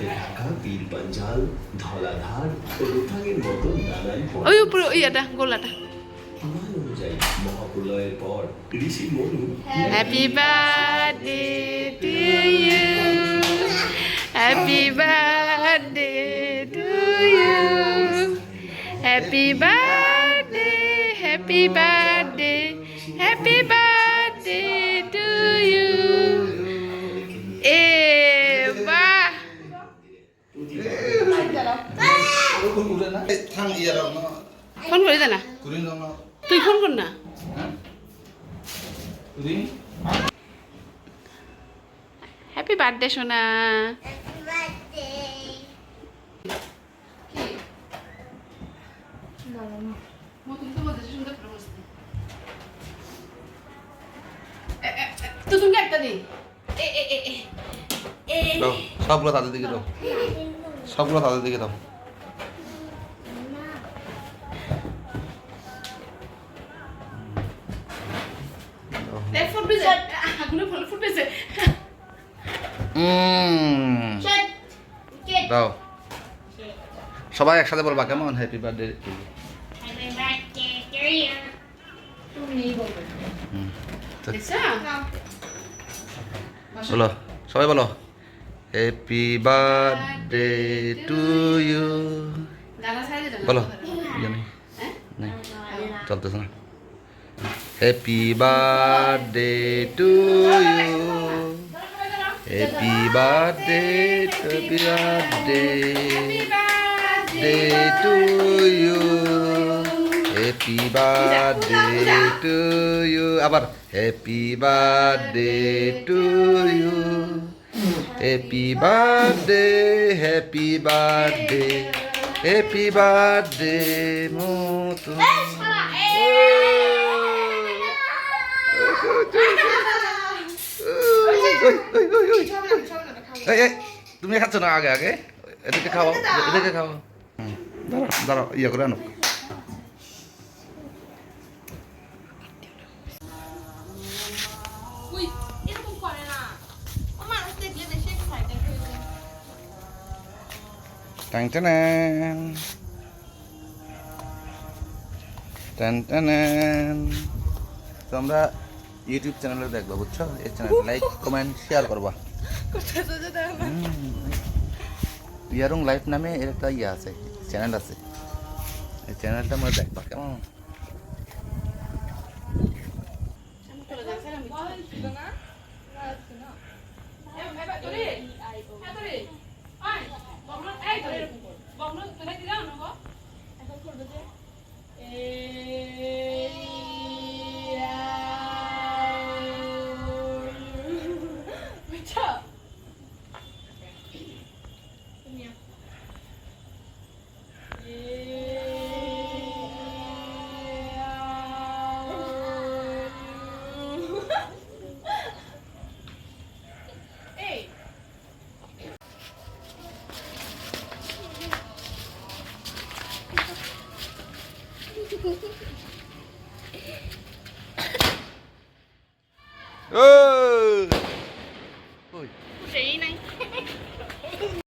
সাথে থাকা তীর পাঞ্জাল ধলাধার ও রুথাঙের মতো নানান ওই উপরে ওই এটা গোলাটা প্রমাণ অনুযায়ী মহাপ্রলয়ের পর ঋষি Manu happy birthday to you happy birthday to you happy birthday happy birthday happy birthday to you এ বাহ ফোন করি দে না তুই ফোন কর না হ্যাপি বার্থডে সোনা তো তুমি একটা দিই সবগুলো তাদের দিকে দাও সবগুলো তাদের দিকে দাও ফুটবে আগুনে ফলে ফুটবেছে দাও সবাই একসাথে বলবা কেমন হ্যাপি বার্থডে বলো সবাই বলো হ্যাপি বার্থডে টু ইউ বলো জানি নাই চলতেছে না happy birthday to you happy birthday happy birthday day to you happy birthday to you আবার happy birthday to you happy birthday happy birthday happy birthday মতো তুমি খাচ্ছ না আগে আগে এদিকে খাও এদিকে খাও দাঁড়াও দাঁড়াও ইয়ে করে আনো টাং টান টান টান তোমরা ইউটিউব চ্যানেলে দেখবা বুঝছো এই চ্যানেল লাইক কমেন্ট শেয়ার করবা ইয়ারং লাইফ নামে এর একটা ইয়ে আছে চ্যানেল আছে এই চ্যানেলটা আমরা দেখবা কেমন